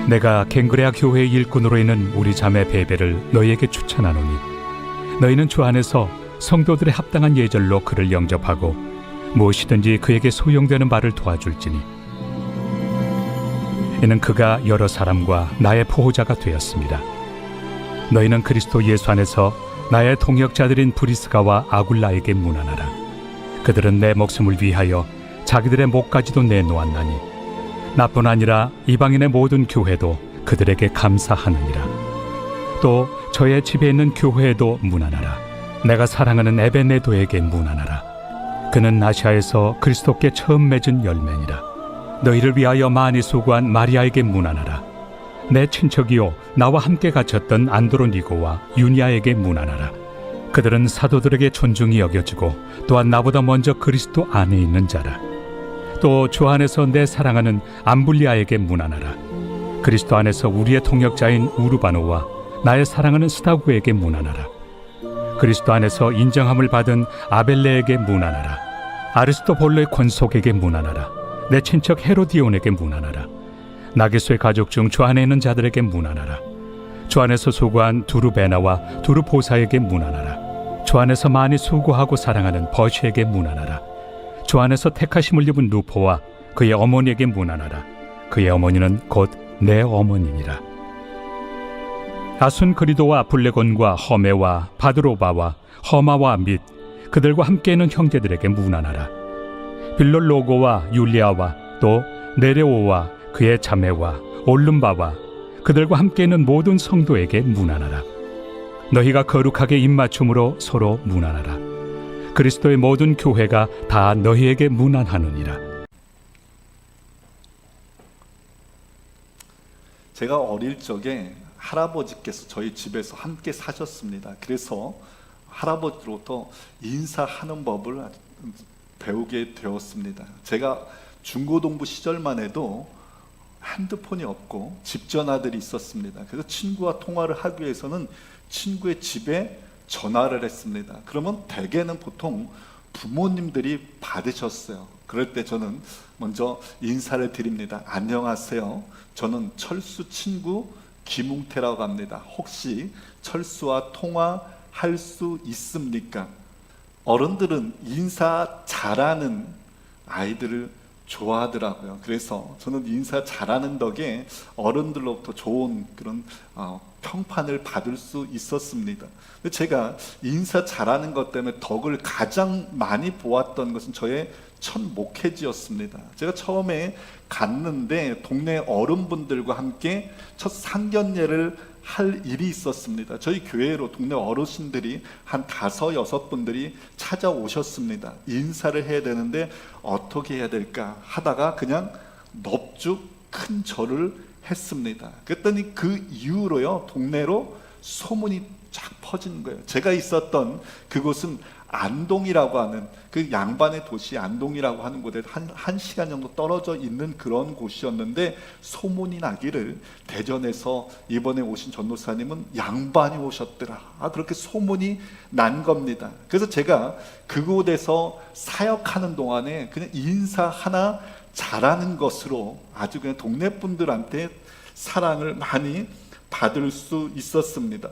내가 갱그레아 교회의 일꾼으로 있는 우리 자매 베베를 너희에게 추천하노니 너희는 주 안에서 성도들의 합당한 예절로 그를 영접하고 무엇이든지 그에게 소용되는 바를 도와줄지니 이는 그가 여러 사람과 나의 보호자가 되었습니다. 너희는 그리스도 예수 안에서 나의 동역자들인 브리스가와 아굴라에게 문안하라. 그들은 내 목숨을 위하여 자기들의 목까지도 내놓았나니 나뿐 아니라 이방인의 모든 교회도 그들에게 감사하느니라. 또 저의 집에 있는 교회에도 문안하라. 내가 사랑하는 에베네도에게 문안하라. 그는 아시아에서 그리스도께 처음 맺은 열매니라. 너희를 위하여 많이 수고한 마리아에게 문안하라. 내 친척이요 나와 함께 갇혔던 안드로니고와 유니아에게 문안하라. 그들은 사도들에게 존중이 여겨지고 또한 나보다 먼저 그리스도 안에 있는 자라. 또 주 안에서 내 사랑하는 암블리아에게 문안하라. 그리스도 안에서 우리의 동역자인 우르바노와 나의 사랑하는 스다구에게 문안하라. 그리스도 안에서 인정함을 받은 아벨레에게 문안하라. 아리스토볼로의 권속에게 문안하라. 내 친척 헤로디온에게 문안하라. 나게소의 가족 중 주 안에 있는 자들에게 문안하라. 주 안에서 수고한 두루베나와 두루보사에게 문안하라. 주 안에서 많이 수고하고 사랑하는 버시에게 문안하라. 주 안에서 택하심을 입은 누포와 그의 어머니에게 문안하라. 그의 어머니는 곧 내 어머니니라. 아순그리도와 블레곤과 허메와 바드로바와 허마와 및 그들과 함께 있는 형제들에게 문안하라. 빌롤로고와 율리아와 또 네레오와 그의 자매와 올름바와 그들과 함께 있는 모든 성도에게 문안하라. 너희가 거룩하게 입맞춤으로 서로 문안하라. 그리스도의 모든 교회가 다 너희에게 문안하느니라. 제가 어릴 적에 할아버지께서 저희 집에서 함께 사셨습니다. 그래서 할아버지로부터 인사하는 법을 배우게 되었습니다. 제가 중고등부 시절만 해도 핸드폰이 없고 집 전화들이 있었습니다. 그래서 친구와 통화를 하기 위해서는 친구의 집에 전화를 했습니다. 그러면 대개는 보통 부모님들이 받으셨어요. 그럴 때 저는 먼저 인사를 드립니다. 안녕하세요. 저는 철수 친구 김웅태라고 합니다. 혹시 철수와 통화할 수 있습니까? 어른들은 인사 잘하는 아이들을 좋아하더라고요. 그래서 저는 인사 잘하는 덕에 어른들로부터 좋은 그런 평판을 받을 수 있었습니다. 제가 인사 잘하는 것 때문에 덕을 가장 많이 보았던 것은 저의 첫 목회지였습니다. 제가 처음에 갔는데 동네 어른분들과 함께 첫 상견례를 할 일이 있었습니다. 저희 교회로 동네 어르신들이 한 5, 6분들이 찾아오셨습니다. 인사를 해야 되는데 어떻게 해야 될까 하다가 그냥 넙죽 큰 절을 했습니다. 그랬더니 그 이후로요 동네로 소문이 쫙 퍼지는 거예요. 제가 있었던 그곳은 안동이라고 하는 그 양반의 도시 안동이라고 하는 곳에 한 시간 정도 떨어져 있는 그런 곳이었는데 소문이 나기를 대전에서 이번에 오신 전도사님은 양반이 오셨더라. 그렇게 소문이 난 겁니다. 그래서 제가 그곳에서 사역하는 동안에 그냥 인사 하나 잘하는 것으로 아주 그냥 동네 분들한테 사랑을 많이 받을 수 있었습니다.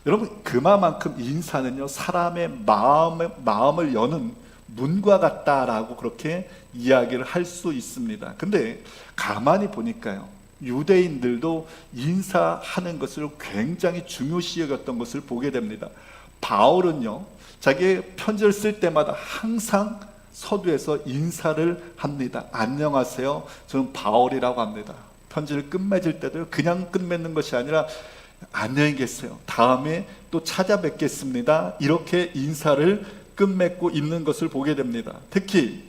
여러분 그만큼 인사는요 사람의 마음을 여는 문과 같다라고 그렇게 이야기를 할 수 있습니다. 근데 가만히 보니까요 유대인들도 인사하는 것을 굉장히 중요시 여겼던 것을 보게 됩니다. 바울은요 자기의 편지를 쓸 때마다 항상 서두에서 인사를 합니다. 안녕하세요, 저는 바울이라고 합니다. 편지를 끝맺을 때도 그냥 끝맺는 것이 아니라 안녕히 계세요, 다음에 또 찾아뵙겠습니다, 이렇게 인사를 끝맺고 있는 것을 보게 됩니다. 특히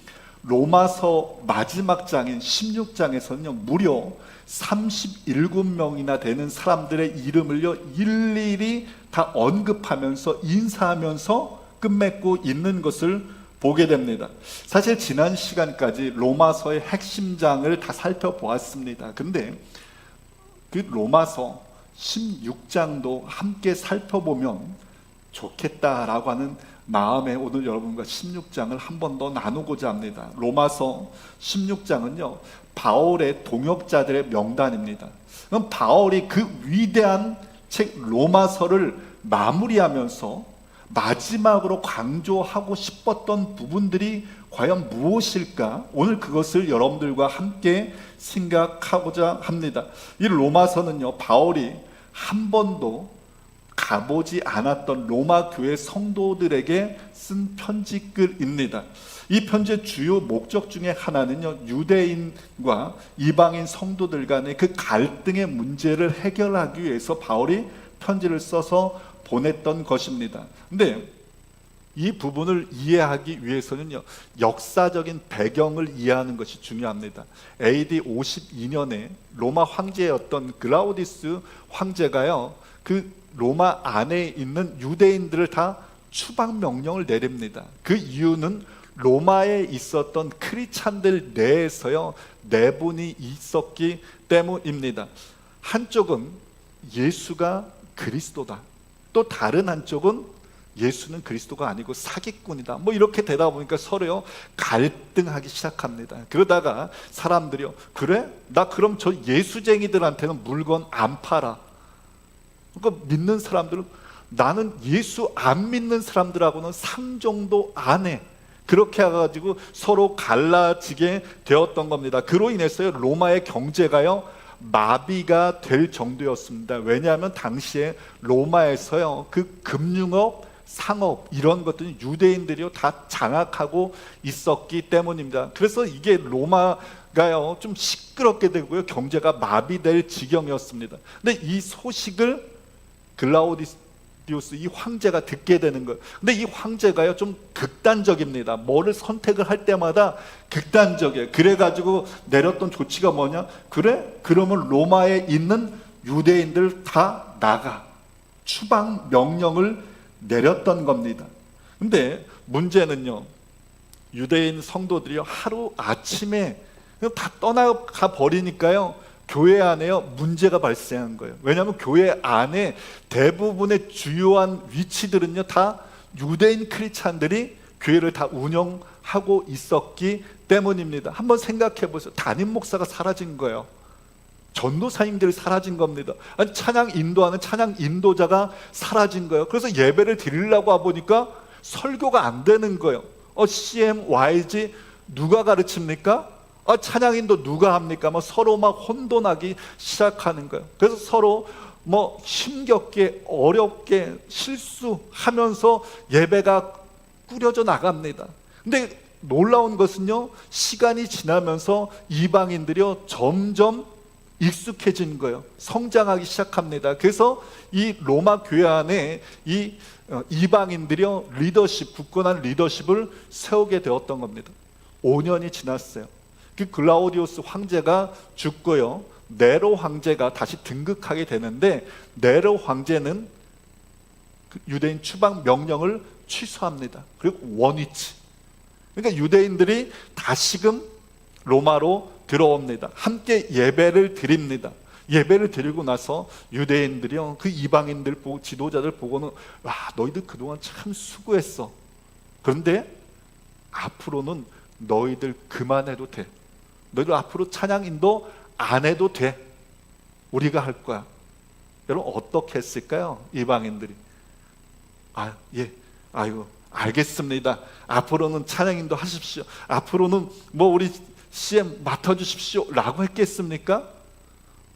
로마서 마지막 장인 16장에서는요 무려 37명이나 되는 사람들의 이름을요 일일이 다 언급하면서 인사하면서 끝맺고 있는 것을 보게 됩니다. 사실 지난 시간까지 로마서의 핵심장을 다 살펴보았습니다. 근데 그 로마서 16장도 함께 살펴보면 좋겠다라고 하는 마음에 오늘 여러분과 16장을 한 번 더 나누고자 합니다. 로마서 16장은요, 바울의 동역자들의 명단입니다. 그럼 바울이 그 위대한 책 로마서를 마무리하면서 마지막으로 강조하고 싶었던 부분들이 과연 무엇일까? 오늘 그것을 여러분들과 함께 생각하고자 합니다. 이 로마서는요, 바울이 한 번도 가보지 않았던 로마 교회 성도들에게 쓴 편지글입니다. 이 편지의 주요 목적 중에 하나는요, 유대인과 이방인 성도들 간의 그 갈등의 문제를 해결하기 위해서 바울이 편지를 써서 보냈던 것입니다. 근데 이 부분을 이해하기 위해서는요, 역사적인 배경을 이해하는 것이 중요합니다. AD 52년에 로마 황제였던 글라우디스 황제가요, 그 로마 안에 있는 유대인들을 다 추방 명령을 내립니다. 그 이유는 로마에 있었던 크리스찬들 내에서요, 내분이 있었기 때문입니다. 한쪽은 예수가 그리스도다, 또 다른 한쪽은 예수는 그리스도가 아니고 사기꾼이다, 뭐 이렇게 되다 보니까 서로요 갈등하기 시작합니다. 그러다가 사람들이요, 그래? 나 그럼 저 예수쟁이들한테는 물건 안 팔아. 그러니까 믿는 사람들은, 나는 예수 안 믿는 사람들하고는 상종도 안 해. 그렇게 해가지고 서로 갈라지게 되었던 겁니다. 그로 인해서 로마의 경제가요 마비가 될 정도였습니다. 왜냐하면 당시에 로마에서요 그 금융업, 상업 이런 것들이 유대인들이요 다 장악하고 있었기 때문입니다. 그래서 이게 로마가요 좀 시끄럽게 되고요, 경제가 마비될 지경이었습니다. 근데 이 소식을 글라우디우스 이 황제가 듣게 되는 거예요. 근데 이 황제가요 좀 극단적입니다. 뭐를 선택을 할 때마다 극단적이에요. 그래가지고 내렸던 조치가 뭐냐? 그래? 그러면 로마에 있는 유대인들 다 나가. 추방 명령을 내렸던 겁니다. 근데 문제는요, 유대인 성도들이 하루 아침에 다 떠나가 버리니까요, 교회 안에요 문제가 발생한 거예요. 왜냐하면 교회 안에 대부분의 주요한 위치들은요 다 유대인 크리스찬들이 교회를 다 운영하고 있었기 때문입니다. 한번 생각해 보세요. 담임 목사가 사라진 거예요. 전도사님들이 사라진 겁니다. 아니, 찬양 인도하는 찬양 인도자가 사라진 거예요. 그래서 예배를 드리려고 와보니까 설교가 안 되는 거예요. CM, YG 누가 가르칩니까? 찬양인도 누가 합니까? 서로 막 혼돈하기 시작하는 거예요. 그래서 서로 힘겹게 어렵게 실수하면서 예배가 꾸려져 나갑니다. 근데 놀라운 것은요, 시간이 지나면서 이방인들이요 점점 익숙해진 거예요. 성장하기 시작합니다. 그래서 이 로마 교회 안에 이 이방인들이요 리더십, 굳건한 리더십을 세우게 되었던 겁니다. 5년이 지났어요. 그 글라우디우스 황제가 죽고요, 네로 황제가 다시 등극하게 되는데, 네로 황제는 그 유대인 추방 명령을 취소합니다. 그리고 원위치, 그러니까 유대인들이 다시금 로마로 들어옵니다. 함께 예배를 드립니다. 예배를 드리고 나서 유대인들이요 그 이방인들 보고, 지도자들 보고는, 와, 너희들 그동안 참 수고했어. 그런데 앞으로는 너희들 그만해도 돼. 너희들 앞으로 찬양 인도 안 해도 돼. 우리가 할 거야. 여러분 어떻게 했을까요? 이방인들이. 예, 아이고 알겠습니다. 앞으로는 찬양 인도 하십시오. 앞으로는 우리 CM 맡아주십시오 라고 했겠습니까?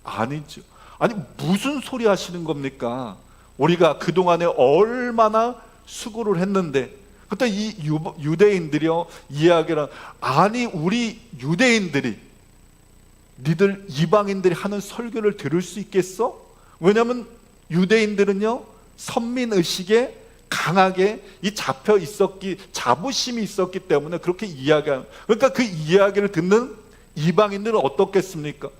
아니죠. 아니, 무슨 소리 하시는 겁니까? 우리가 그동안에 얼마나 수고를 했는데. 그때 이 유대인들이요 이야기를, 아니 우리 유대인들이 니들 이방인들이 하는 설교를 들을 수 있겠어? 왜냐하면 유대인들은요 선민의식에 강하게 잡혀 있었기, 자부심이 있었기 때문에 그렇게 이야기하는. 그러니까 그 이야기를 듣는 이방인들은 어떻겠습니까?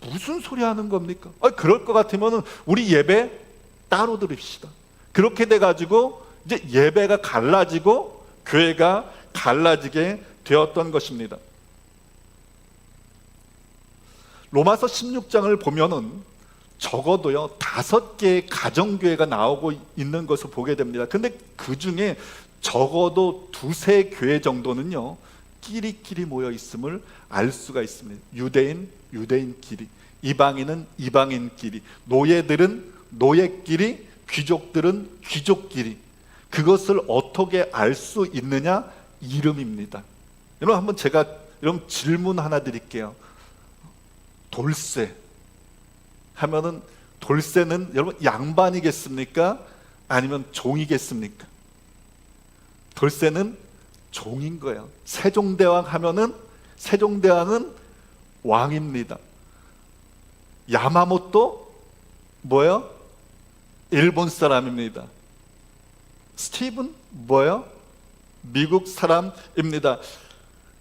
무슨 소리 하는 겁니까? 그럴 것 같으면 우리 예배 따로 드립시다. 그렇게 돼가지고 이제 예배가 갈라지고 교회가 갈라지게 되었던 것입니다. 로마서 16장을 보면은 적어도요 5개의 가정교회가 나오고 있는 것을 보게 됩니다. 근데 그 중에 적어도 2-3 교회 정도는요 끼리끼리 모여 있음을 알 수가 있습니다. 유대인, 유대인끼리, 이방인은 이방인끼리, 노예들은 노예끼리, 귀족들은 귀족끼리. 그것을 어떻게 알 수 있느냐? 이름입니다. 여러분 한번 제가 여러분 질문 하나 드릴게요. 돌쇠 하면은 돌쇠는 여러분 양반이겠습니까? 아니면 종이겠습니까? 돌쇠는 종인 거예요. 세종대왕 하면은 세종대왕은 왕입니다. 야마모토 뭐예요? 일본 사람입니다. 스티븐 뭐예요? 미국 사람입니다.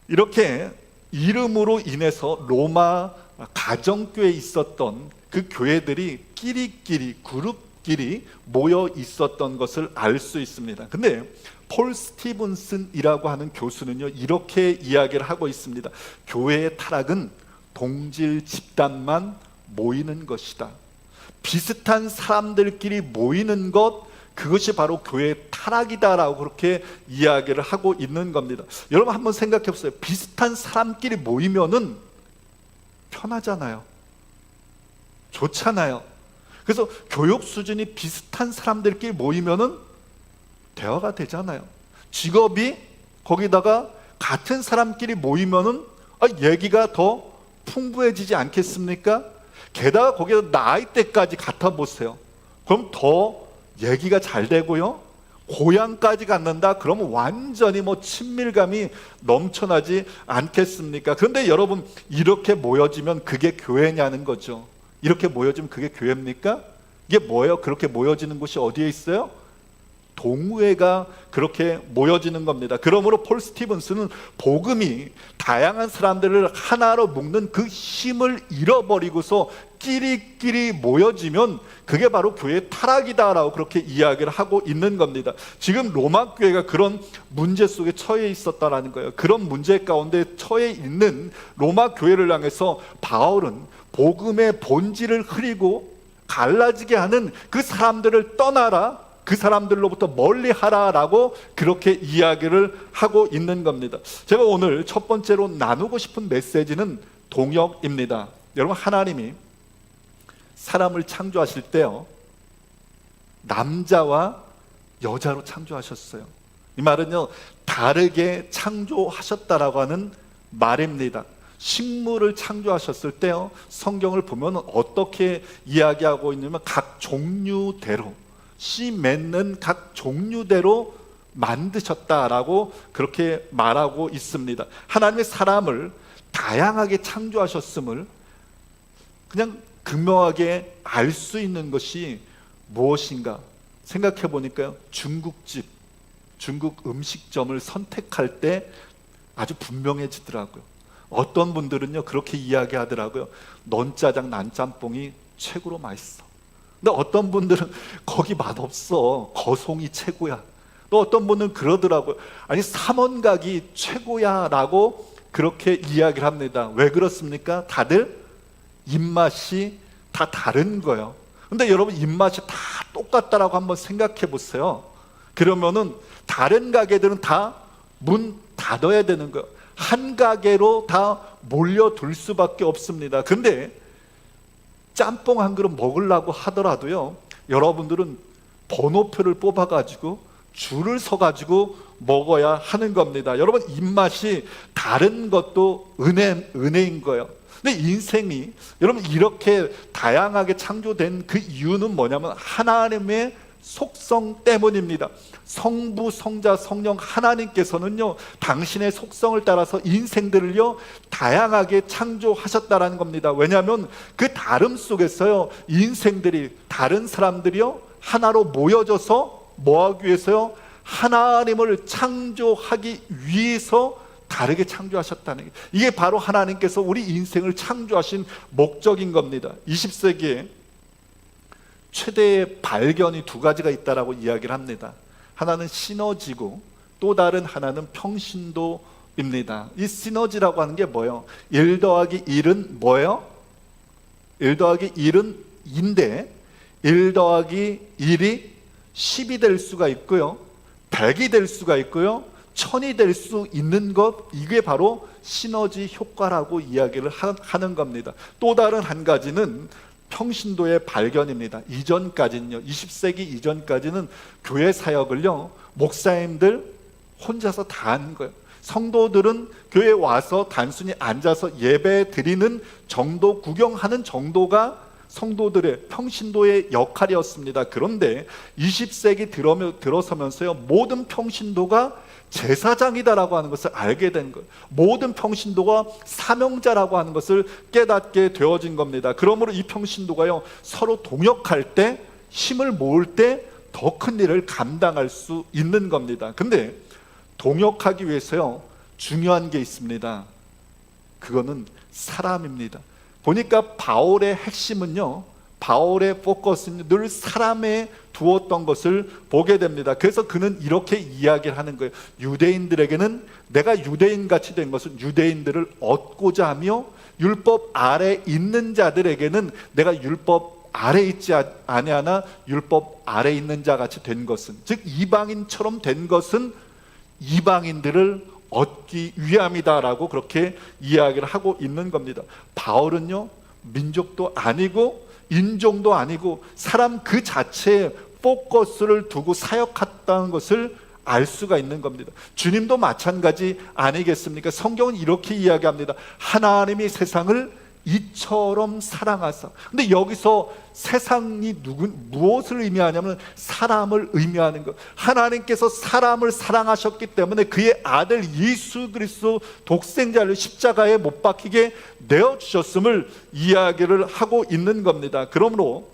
이렇게 이름으로 인해서 로마 가정교회에 있었던 그 교회들이 끼리끼리 그룹끼리 모여 있었던 것을 알 수 있습니다. 근데 폴 스티븐슨이라고 하는 교수는요 이렇게 이야기를 하고 있습니다. 교회의 타락은 동질 집단만 모이는 것이다. 비슷한 사람들끼리 모이는 것, 그것이 바로 교회의 타락이다라고 그렇게 이야기를 하고 있는 겁니다. 여러분 한번 생각해 보세요. 비슷한 사람끼리 모이면은 편하잖아요. 좋잖아요. 그래서 교육 수준이 비슷한 사람들끼리 모이면은 대화가 되잖아요. 직업이 거기다가 같은 사람끼리 모이면은 얘기가 더 풍부해지지 않겠습니까? 게다가 거기다 나이대까지 갖다 보세요. 그럼 더 얘기가 잘 되고요. 고향까지 갖는다? 그러면 완전히 친밀감이 넘쳐나지 않겠습니까? 그런데 여러분 이렇게 모여지면 그게 교회냐는 거죠. 이렇게 모여지면 그게 교회입니까? 이게 뭐예요? 그렇게 모여지는 곳이 어디에 있어요? 동호회가 그렇게 모여지는 겁니다. 그러므로 폴 스티븐스는 복음이 다양한 사람들을 하나로 묶는 그 힘을 잃어버리고서 끼리끼리 모여지면 그게 바로 교회의 타락이다라고 그렇게 이야기를 하고 있는 겁니다. 지금 로마 교회가 그런 문제 속에 처해 있었다라는 거예요. 그런 문제 가운데 처해 있는 로마 교회를 향해서 바울은 복음의 본질을 흐리고 갈라지게 하는 그 사람들을 떠나라, 그 사람들로부터 멀리하라라고 그렇게 이야기를 하고 있는 겁니다. 제가 오늘 첫 번째로 나누고 싶은 메시지는 동역입니다. 여러분 하나님이 사람을 창조하실 때요 남자와 여자로 창조하셨어요. 이 말은요 다르게 창조하셨다라고 하는 말입니다. 식물을 창조하셨을 때요 성경을 보면 어떻게 이야기하고 있냐면 각 종류대로 씨 맺는 각 종류대로 만드셨다라고 그렇게 말하고 있습니다. 하나님의 사람을 다양하게 창조하셨음을 그냥 극명하게 알 수 있는 것이 무엇인가 생각해 보니까요 중국집, 중국 음식점을 선택할 때 아주 분명해지더라고요. 어떤 분들은요 그렇게 이야기하더라고요. 넌짜장 난짬뽕이 최고로 맛있어. 근데 어떤 분들은 거기 맛없어, 거송이 최고야. 또 어떤 분은 그러더라고요. 아니 삼원각이 최고야 라고 그렇게 이야기를 합니다. 왜 그렇습니까? 다들 입맛이 다 다른 거예요. 근데 여러분 입맛이 다 똑같다라고 한번 생각해 보세요. 그러면은 다른 가게들은 다 문 닫아야 되는 거예요. 한 가게로 다 몰려들 수밖에 없습니다. 근데 짬뽕 한 그릇 먹으려고 하더라도요 여러분들은 번호표를 뽑아가지고 줄을 서가지고 먹어야 하는 겁니다. 여러분 입맛이 다른 것도 은혜인 거예요. 근데 인생이 여러분 이렇게 다양하게 창조된 그 이유는 뭐냐면 하나님의 속성 때문입니다. 성부, 성자, 성령 하나님께서는요 당신의 속성을 따라서 인생들을요 다양하게 창조하셨다라는 겁니다. 왜냐하면 그 다름 속에서요 인생들이 다른 사람들이요 하나로 모여져서 뭐하기 위해서요? 하나님을 창조하기 위해서 다르게 창조하셨다는 게 이게 바로 하나님께서 우리 인생을 창조하신 목적인 겁니다. 20세기에 최대의 발견이 2가지가 있다라고 이야기를 합니다. 하나는 시너지고 또 다른 하나는 평신도입니다. 이 시너지라고 하는 게 뭐예요? 1 더하기 1은 뭐예요? 1 더하기 1은 1인데 1 더하기 1이 10이 될 수가 있고요, 100이 될 수가 있고요, 1000이 될 수 있는 것, 이게 바로 시너지 효과라고 이야기를 하는 겁니다. 또 다른 한 가지는 평신도의 발견입니다. 이전까지는요, 20세기 이전까지는 교회 사역을요, 목사님들 혼자서 다 하는 거예요. 성도들은 교회에 와서 단순히 앉아서 예배 드리는 정도, 구경하는 정도가 성도들의 평신도의 역할이었습니다. 그런데 20세기 들어서면서요, 모든 평신도가 제사장이다라고 하는 것을 알게 된 거예요. 모든 평신도가 사명자라고 하는 것을 깨닫게 되어진 겁니다. 그러므로 이 평신도가요, 서로 동역할 때, 힘을 모을 때 더 큰 일을 감당할 수 있는 겁니다. 근데 동역하기 위해서요, 중요한 게 있습니다. 그거는 사람입니다. 보니까 바울의 핵심은요, 바울의 포커스는 늘 사람에 두었던 것을 보게 됩니다. 그래서 그는 이렇게 이야기를 하는 거예요. 유대인들에게는 내가 유대인같이 된 것은 유대인들을 얻고자 하며, 율법 아래 있는 자들에게는 내가 율법 아래 있지 아니하나 율법 아래 있는 자같이 된 것은, 즉 이방인처럼 된 것은 이방인들을 얻기 위함이다라고 그렇게 이야기를 하고 있는 겁니다. 바울은요, 민족도 아니고 인종도 아니고 사람 그 자체에 포커스를 두고 사역했다는 것을 알 수가 있는 겁니다. 주님도 마찬가지 아니겠습니까? 성경은 이렇게 이야기합니다. 하나님이 세상을 이처럼 사랑하사. 근데 여기서 세상이 무엇을 의미하냐면 사람을 의미하는 것. 하나님께서 사람을 사랑하셨기 때문에 그의 아들 예수 그리스도 독생자를 십자가에 못 박히게 내어주셨음을 이야기를 하고 있는 겁니다. 그러므로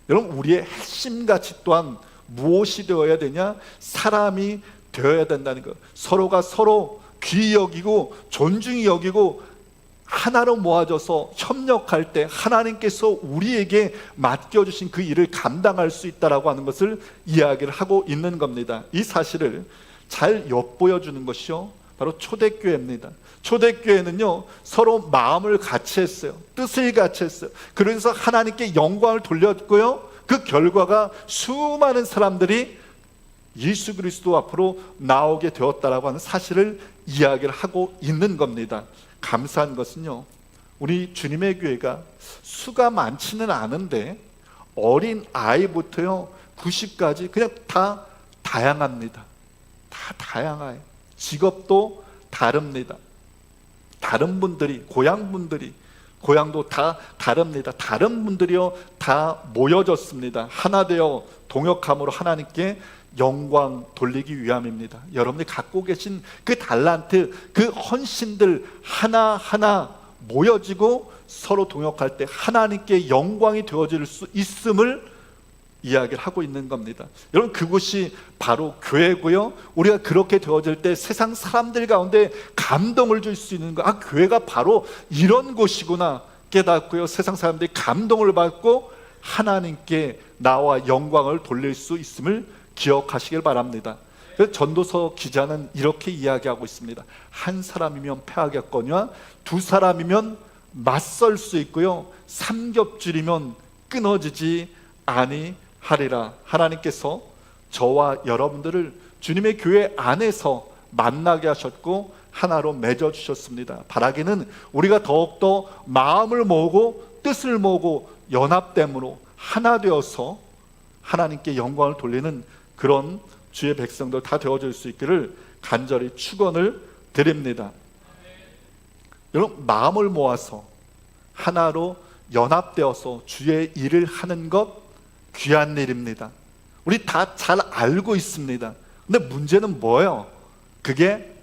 여러분, 우리의 핵심가치 또한 무엇이 되어야 되냐? 사람이 되어야 된다는 것. 서로가 서로 귀히 여기고 존중히 여기고 하나로 모아져서 협력할 때 하나님께서 우리에게 맡겨주신 그 일을 감당할 수 있다라고 하는 것을 이야기를 하고 있는 겁니다. 이 사실을 잘 엿보여주는 것이요, 바로 초대교회입니다. 초대교회는요, 서로 마음을 같이 했어요. 뜻을 같이 했어요. 그래서 하나님께 영광을 돌렸고요, 그 결과가 수많은 사람들이 예수 그리스도 앞으로 나오게 되었다라고 하는 사실을 이야기를 하고 있는 겁니다. 감사한 것은요, 우리 주님의 교회가 수가 많지는 않은데 어린 아이부터요 90까지 그냥 다 다양합니다. 다 다양해요. 직업도 다릅니다. 다른 분들이, 고향도 다 다릅니다. 다른 분들이요 다 모여졌습니다. 하나 되어 동역함으로 하나님께 영광 돌리기 위함입니다. 여러분이 갖고 계신 그 달란트, 그 헌신들 하나하나 모여지고 서로 동역할 때 하나님께 영광이 되어질 수 있음을 이야기를 하고 있는 겁니다. 여러분, 그곳이 바로 교회고요, 우리가 그렇게 되어질 때 세상 사람들 가운데 감동을 줄 수 있는 것, 아, 교회가 바로 이런 곳이구나 깨닫고요, 세상 사람들이 감동을 받고 하나님께 나와 영광을 돌릴 수 있음을 기억하시길 바랍니다. 그래서 전도서 기자는 이렇게 이야기하고 있습니다. 한 사람이면 패하겠거니와 두 사람이면 맞설 수 있고요, 삼겹줄이면 끊어지지 아니하리라. 하나님께서 저와 여러분들을 주님의 교회 안에서 만나게 하셨고 하나로 맺어주셨습니다. 바라기는 우리가 더욱더 마음을 모으고 뜻을 모으고 연합됨으로 하나 되어서 하나님께 영광을 돌리는 그런 주의 백성들 다 되어줄 수 있기를 간절히 축원을 드립니다. 여러분, 마음을 모아서 하나로 연합되어서 주의 일을 하는 것 귀한 일입니다. 우리 다 잘 알고 있습니다. 근데 문제는 뭐예요? 그게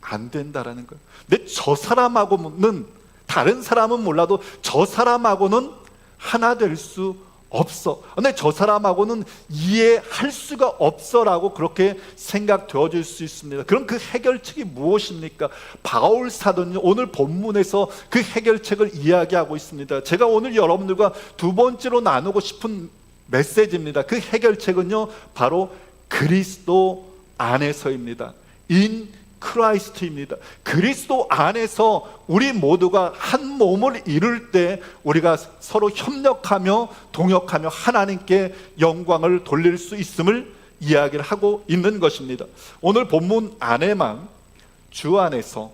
안 된다라는 거예요. 근데 저 사람하고는, 다른 사람은 몰라도 저 사람하고는 하나 될 수 없어. 근데 저 사람하고는 이해할 수가 없어라고 그렇게 생각되어질 수 있습니다. 그럼 그 해결책이 무엇입니까? 바울 사도는 오늘 본문에서 그 해결책을 이야기하고 있습니다. 제가 오늘 여러분들과 두 번째로 나누고 싶은 메시지입니다. 그 해결책은요, 바로 그리스도 안에서입니다. In 크라이스트입니다. 그리스도 안에서 우리 모두가 한 몸을 이룰 때 우리가 서로 협력하며 동역하며 하나님께 영광을 돌릴 수 있음을 이야기를 하고 있는 것입니다. 오늘 본문 안에만 주 안에서,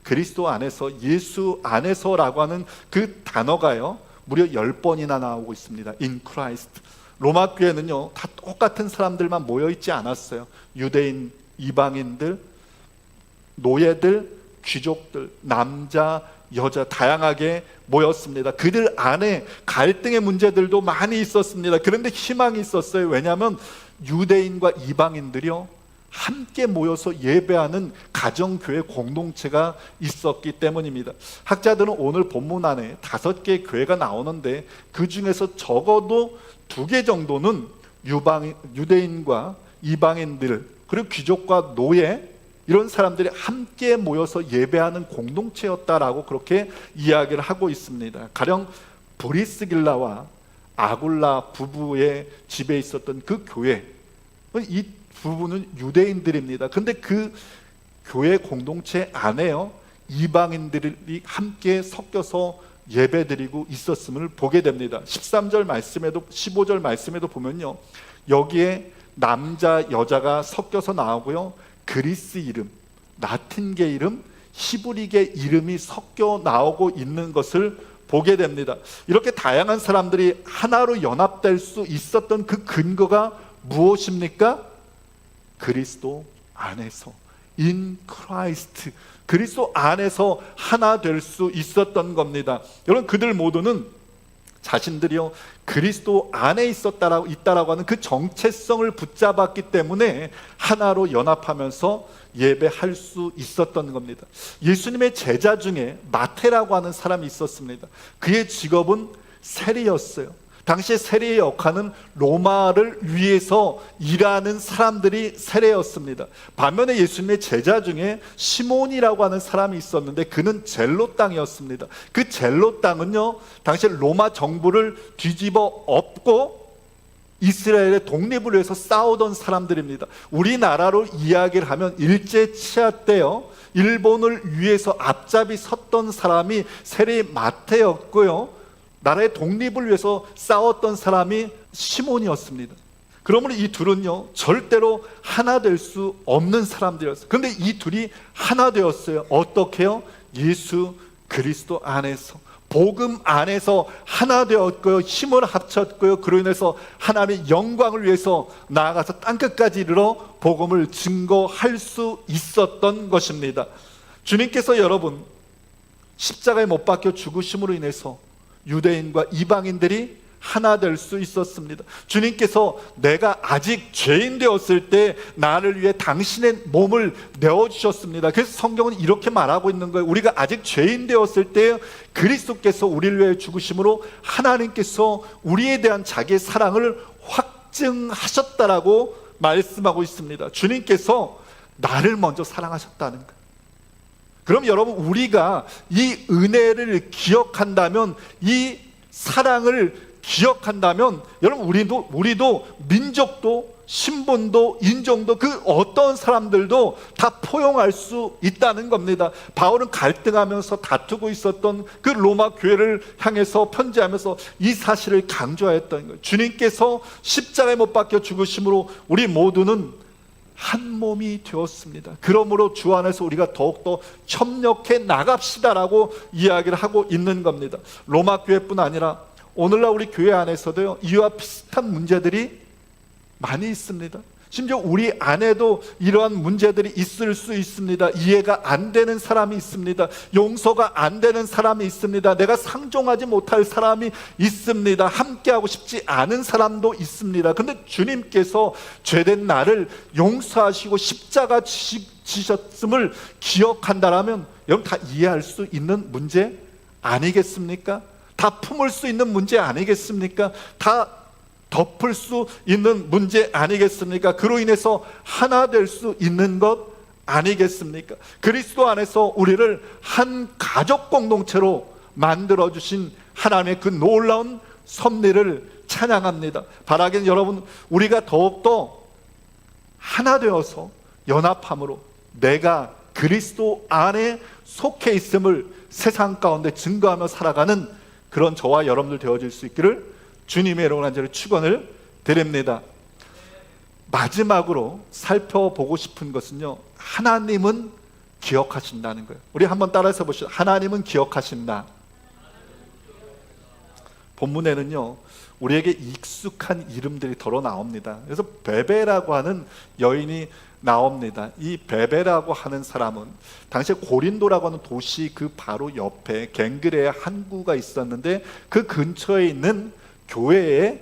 그리스도 안에서, 예수 안에서라고 하는 그 단어가요 무려 10번이나 나오고 있습니다. In Christ. 로마 교회는요 다 똑같은 사람들만 모여있지 않았어요. 유대인, 이방인들, 노예들, 귀족들, 남자, 여자 다양하게 모였습니다. 그들 안에 갈등의 문제들도 많이 있었습니다. 그런데 희망이 있었어요. 왜냐하면 유대인과 이방인들이요 함께 모여서 예배하는 가정교회 공동체가 있었기 때문입니다. 학자들은 오늘 본문 안에 5개의 교회가 나오는데 그 중에서 적어도 2개 정도는 유대인과 이방인들, 그리고 귀족과 노예, 이런 사람들이 함께 모여서 예배하는 공동체였다라고 그렇게 이야기를 하고 있습니다. 가령 브리스길라와 아굴라 부부의 집에 있었던 그 교회, 이 부부는 유대인들입니다. 근데 그 교회 공동체 안에요 이방인들이 함께 섞여서 예배드리고 있었음을 보게 됩니다. 13절 말씀에도 15절 말씀에도 보면요 여기에 남자 여자가 섞여서 나오고요 그리스 이름, 라틴계 이름, 히브리계 이름이 섞여 나오고 있는 것을 보게 됩니다. 이렇게 다양한 사람들이 하나로 연합될 수 있었던 그 근거가 무엇입니까? 그리스도 안에서, in Christ, 그리스도 안에서 하나 될 수 있었던 겁니다. 여러분 그들 모두는 자신들이요 그리스도 안에 있다라고 하는 그 정체성을 붙잡았기 때문에 하나로 연합하면서 예배할 수 있었던 겁니다. 예수님의 제자 중에 마태라고 하는 사람이 있었습니다. 그의 직업은 세리였어요. 당시에 세리의 역할은 로마를 위해서 일하는 사람들이 세례였습니다. 반면에 예수님의 제자 중에 시몬이라고 하는 사람이 있었는데 그는 젤로 땅이었습니다. 그 젤로 땅은요 당시에 로마 정부를 뒤집어 엎고 이스라엘의 독립을 위해서 싸우던 사람들입니다. 우리나라로 이야기를 하면 일제 치하 때요 일본을 위해서 앞잡이 섰던 사람이 세리 마태였고요 나라의 독립을 위해서 싸웠던 사람이 시몬이었습니다. 그러므로 이 둘은요 절대로 하나 될 수 없는 사람들이었어요. 그런데 이 둘이 하나 되었어요. 어떻게요? 예수 그리스도 안에서, 복음 안에서 하나 되었고요 힘을 합쳤고요 그로 인해서 하나님의 영광을 위해서 나아가서 땅끝까지 이르러 복음을 증거할 수 있었던 것입니다. 주님께서 여러분 십자가에 못 박혀 죽으심으로 인해서 유대인과 이방인들이 하나 될 수 있었습니다. 주님께서 내가 아직 죄인 되었을 때 나를 위해 당신의 몸을 내어주셨습니다. 그래서 성경은 이렇게 말하고 있는 거예요. 우리가 아직 죄인 되었을 때 그리스도께서 우리를 위해 죽으심으로 하나님께서 우리에 대한 자기의 사랑을 확증하셨다라고 말씀하고 있습니다. 주님께서 나를 먼저 사랑하셨다는 거예요. 그럼 여러분 우리가 이 은혜를 기억한다면, 이 사랑을 기억한다면 여러분 우리도 민족도 신분도 인종도 그 어떤 사람들도 다 포용할 수 있다는 겁니다. 바울은 갈등하면서 다투고 있었던 그 로마 교회를 향해서 편지하면서 이 사실을 강조하였던 거예요. 주님께서 십자가에 못 박혀 죽으심으로 우리 모두는 한 몸이 되었습니다. 그러므로 주 안에서 우리가 더욱더 협력해 나갑시다라고 이야기를 하고 있는 겁니다. 로마 교회뿐 아니라 오늘날 우리 교회 안에서도요 이와 비슷한 문제들이 많이 있습니다. 심지어 우리 안에도 이러한 문제들이 있을 수 있습니다. 이해가 안 되는 사람이 있습니다. 용서가 안 되는 사람이 있습니다. 내가 상종하지 못할 사람이 있습니다. 함께하고 싶지 않은 사람도 있습니다. 근데 주님께서 죄된 나를 용서하시고 십자가 지셨음을 기억한다라면 여러분 다 이해할 수 있는 문제 아니겠습니까? 다 품을 수 있는 문제 아니겠습니까? 다 덮을 수 있는 문제 아니겠습니까? 그로 인해서 하나 될 수 있는 것 아니겠습니까? 그리스도 안에서 우리를 한 가족 공동체로 만들어주신 하나님의 그 놀라운 섭리를 찬양합니다. 바라기는 여러분 우리가 더욱더 하나 되어서 연합함으로 내가 그리스도 안에 속해 있음을 세상 가운데 증거하며 살아가는 그런 저와 여러분들 되어질 수 있기를 주님의 이름으로 간절히 축원을 드립니다. 마지막으로 살펴보고 싶은 것은요, 하나님은 기억하신다는 거예요. 우리 한번 따라서 보시죠. 하나님은 기억하신다. 본문에는요, 우리에게 익숙한 이름들이 덜어 나옵니다. 그래서 베베라고 하는 여인이 나옵니다. 이 베베라고 하는 사람은 당시에 고린도라고 하는 도시 그 바로 옆에 갱그레의 항구가 있었는데 그 근처에 있는 교회의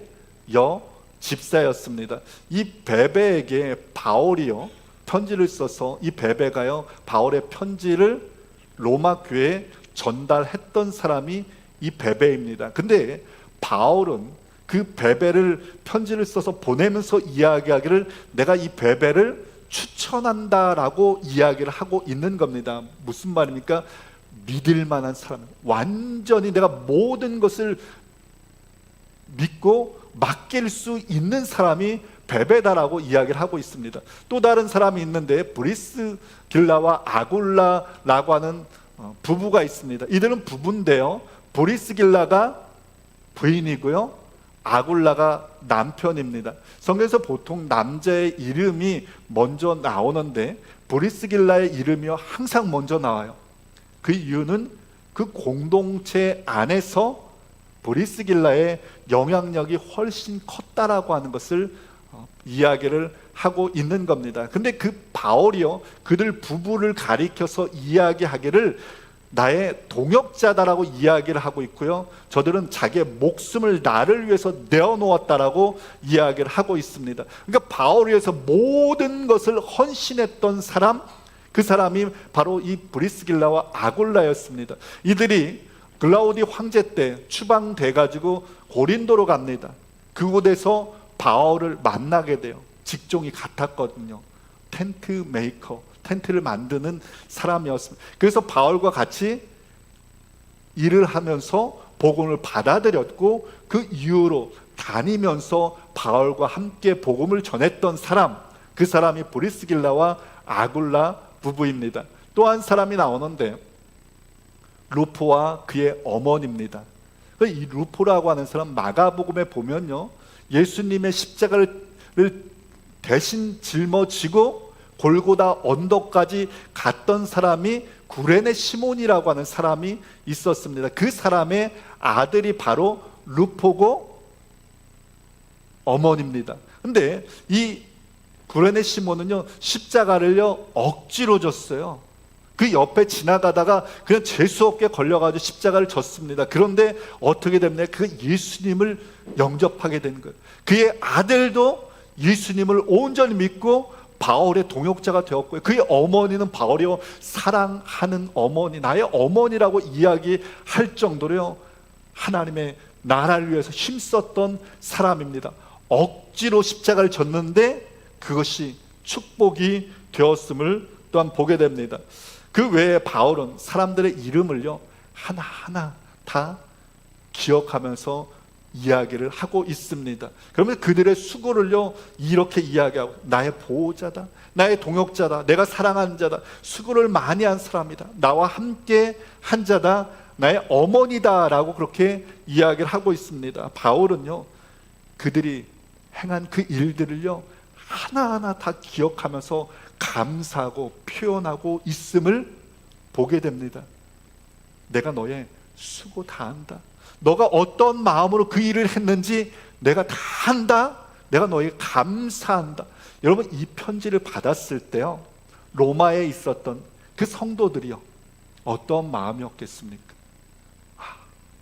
집사였습니다. 이 베베에게 바울이요 편지를 써서 이 베베가요 바울의 편지를 로마 교회에 전달했던 사람이 이 베베입니다. 근데 바울은 그 베베를 편지를 써서 보내면서 이야기하기를 내가 이 베베를 추천한다라고 이야기를 하고 있는 겁니다. 무슨 말입니까? 믿을 만한 사람, 완전히 내가 모든 것을 믿고 맡길 수 있는 사람이 베베다라고 이야기를 하고 있습니다. 또 다른 사람이 있는데 브리스길라와 아굴라라고 하는 부부가 있습니다. 이들은 부부인데요, 브리스길라가 부인이고요, 아굴라가 남편입니다. 성경에서 보통 남자의 이름이 먼저 나오는데 브리스길라의 이름이요 항상 먼저 나와요. 그 이유는 그 공동체 안에서 브리스길라의 영향력이 훨씬 컸다라고 하는 것을 이야기를 하고 있는 겁니다. 근데 그 바울이요 그들 부부를 가리켜서 이야기하기를 나의 동역자다라고 이야기를 하고 있고요, 저들은 자기의 목숨을 나를 위해서 내어놓았다라고 이야기를 하고 있습니다. 그러니까 바울을 위해서 모든 것을 헌신했던 사람, 그 사람이 바로 이 브리스길라와 아굴라였습니다. 이들이 글라우디 황제 때 추방돼 가지고 고린도로 갑니다. 그곳에서 바울을 만나게 돼요. 직종이 같았거든요. 텐트 메이커, 텐트를 만드는 사람이었습니다. 그래서 바울과 같이 일을 하면서 복음을 받아들였고 그 이후로 다니면서 바울과 함께 복음을 전했던 사람, 그 사람이 브리스길라와 아굴라 부부입니다. 또 한 사람이 나오는데 루포와 그의 어머니입니다. 이 루포라고 하는 사람 마가복음에 보면요, 예수님의 십자가를 대신 짊어지고 골고다 언덕까지 갔던 사람이 구레네 시몬이라고 하는 사람이 있었습니다. 그 사람의 아들이 바로 루포고 어머니입니다. 근데 이 구레네 시몬은요 십자가를요 억지로 졌어요. 그 옆에 지나가다가 그냥 재수없게 걸려가지고 십자가를 졌습니다. 그런데 어떻게 됐나요? 그 예수님을 영접하게 된 거예요. 그의 아들도 예수님을 온전히 믿고 바울의 동역자가 되었고요, 그의 어머니는 바울이요 사랑하는 어머니, 나의 어머니라고 이야기할 정도로요 하나님의 나라를 위해서 힘썼던 사람입니다. 억지로 십자가를 졌는데 그것이 축복이 되었음을 또한 보게 됩니다. 그 외에 바울은 사람들의 이름을요 하나하나 다 기억하면서 이야기를 하고 있습니다. 그러면 그들의 수고를요 이렇게 이야기하고, 나의 보호자다, 나의 동역자다, 내가 사랑하는 자다, 수고를 많이 한 사람이다, 나와 함께 한 자다, 나의 어머니다 라고 그렇게 이야기를 하고 있습니다. 바울은요 그들이 행한 그 일들을요 하나하나 다 기억하면서 감사하고 표현하고 있음을 보게 됩니다. 내가 너의 수고 다 한다, 너가 어떤 마음으로 그 일을 했는지 내가 다 한다, 내가 너에게 감사한다. 여러분, 이 편지를 받았을 때요 로마에 있었던 그 성도들이요 어떤 마음이었겠습니까?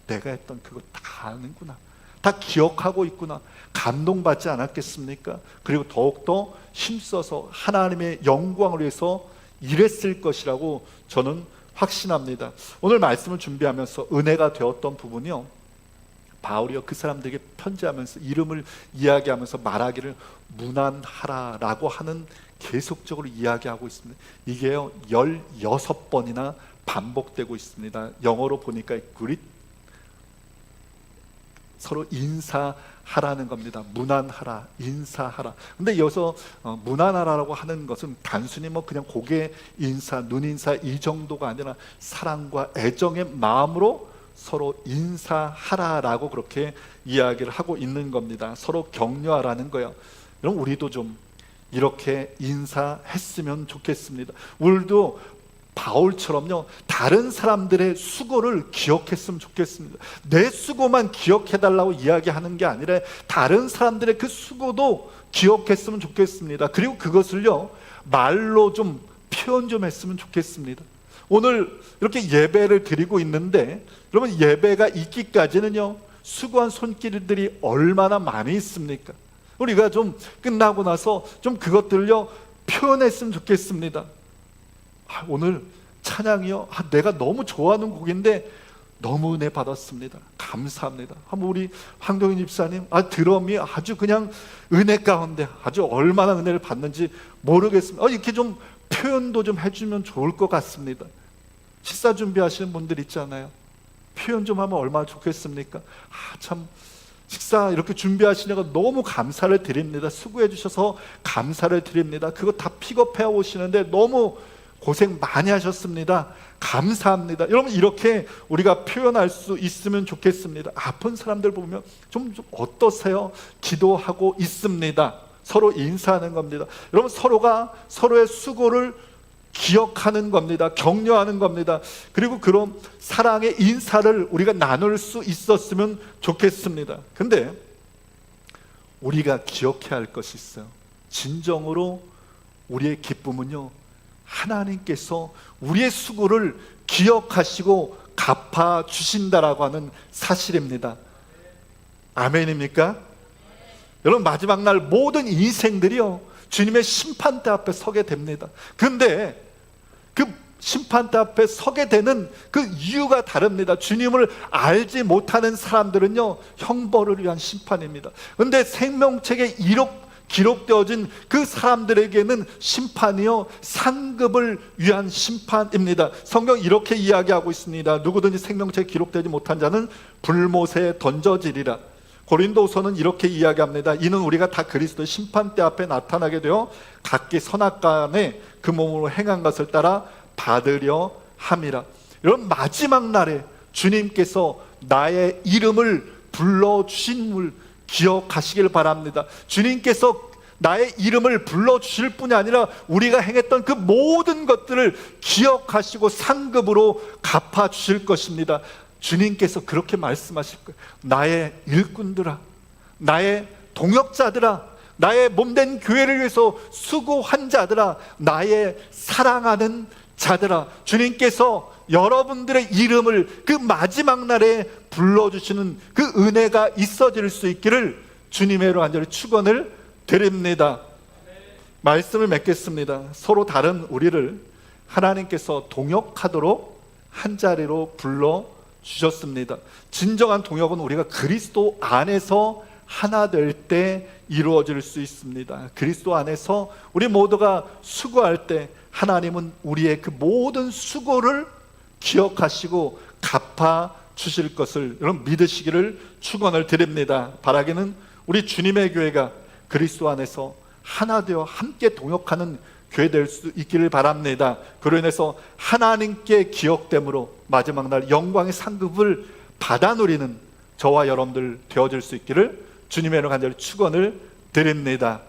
내가 했던 그거 다 아는구나, 다 기억하고 있구나, 감동받지 않았겠습니까? 그리고 더욱더 힘써서 하나님의 영광을 위해서 일했을 것이라고 저는 확신합니다. 오늘 말씀을 준비하면서 은혜가 되었던 부분이요, 바울이요 그 사람들에게 편지하면서 이름을 이야기하면서 말하기를 문안하라라고 하는 계속적으로 이야기하고 있습니다. 이게요 16번이나 반복되고 있습니다. 영어로 보니까 서로 인사하라는 겁니다. 문안하라, 인사하라. 근데 여기서 문안하라라고 하는 것은 단순히 뭐 그냥 고개 인사, 눈 인사 이 정도가 아니라 사랑과 애정의 마음으로 서로 인사하라라고 그렇게 이야기를 하고 있는 겁니다. 서로 격려하라는 거예요. 여러분, 우리도 좀 이렇게 인사했으면 좋겠습니다. 우리도 바울처럼요, 다른 사람들의 수고를 기억했으면 좋겠습니다. 내 수고만 기억해달라고 이야기하는 게 아니라 다른 사람들의 그 수고도 기억했으면 좋겠습니다. 그리고 그것을요, 말로 좀 표현 좀 했으면 좋겠습니다. 오늘 이렇게 예배를 드리고 있는데, 여러분, 예배가 있기까지는요, 수고한 손길들이 얼마나 많이 있습니까? 우리가 좀 끝나고 나서 좀 그것들요 표현했으면 좋겠습니다. 오늘 찬양이요, 내가 너무 좋아하는 곡인데 너무 은혜 받았습니다. 감사합니다. 한번 우리 황동인 집사님, 드럼이 아주 그냥 은혜 가운데 아주 얼마나 은혜를 받는지 모르겠습니다. 이렇게 좀 표현도 좀 해주면 좋을 것 같습니다. 식사 준비하시는 분들 있잖아요. 표현 좀 하면 얼마나 좋겠습니까? 참 식사 이렇게 준비하시냐고 너무 감사를 드립니다. 수고해 주셔서 감사를 드립니다. 그거 다 픽업해 오시는데 너무 고생 많이 하셨습니다. 감사합니다. 여러분, 이렇게 우리가 표현할 수 있으면 좋겠습니다. 아픈 사람들 보면 좀 어떠세요? 기도하고 있습니다. 서로 인사하는 겁니다. 여러분, 서로가 서로의 수고를 기억하는 겁니다. 격려하는 겁니다. 그리고 그런 사랑의 인사를 우리가 나눌 수 있었으면 좋겠습니다. 근데 우리가 기억해야 할 것이 있어요. 진정으로 우리의 기쁨은요, 하나님께서 우리의 수고를 기억하시고 갚아주신다라고 하는 사실입니다. 아멘입니까? 여러분, 마지막 날 모든 인생들이요, 주님의 심판대 앞에 서게 됩니다. 그런데 그 심판대 앞에 서게 되는 그 이유가 다릅니다. 주님을 알지 못하는 사람들은요, 형벌을 위한 심판입니다. 그런데 생명책에 기록되어진 그 사람들에게는 심판이요, 상급을 위한 심판입니다. 성경 이렇게 이야기하고 있습니다. 누구든지 생명책에 기록되지 못한 자는 불못에 던져지리라. 고린도서는 이렇게 이야기합니다. 이는 우리가 다 그리스도의 심판대 앞에 나타나게 되어 각기 선악간에 그 몸으로 행한 것을 따라 받으려 함이라. 여러분, 마지막 날에 주님께서 나의 이름을 불러주신 기억하시길 바랍니다. 주님께서 나의 이름을 불러주실 뿐이 아니라 우리가 행했던 그 모든 것들을 기억하시고 상급으로 갚아주실 것입니다. 주님께서 그렇게 말씀하실 거예요. 나의 일꾼들아, 나의 동역자들아, 나의 몸된 교회를 위해서 수고한 자들아, 나의 사랑하는 자들아, 주님께서 여러분들의 이름을 그 마지막 날에 불러주시는 그 은혜가 있어질 수 있기를 주님의로 간절히 축원을 드립니다. 말씀을 맺겠습니다. 서로 다른 우리를 하나님께서 동역하도록 한자리로 불러주셨습니다. 진정한 동역은 우리가 그리스도 안에서 하나 될 때 이루어질 수 있습니다. 그리스도 안에서 우리 모두가 수고할 때 하나님은 우리의 그 모든 수고를 기억하시고 갚아 주실 것을 여러분 믿으시기를 축원을 드립니다. 바라기는 우리 주님의 교회가 그리스도 안에서 하나 되어 함께 동역하는 교회 될 수 있기를 바랍니다. 그로 인해서 하나님께 기억됨으로 마지막 날 영광의 상급을 받아 누리는 저와 여러분들 되어질 수 있기를 주님의 이름으로 간절히 축원을 드립니다.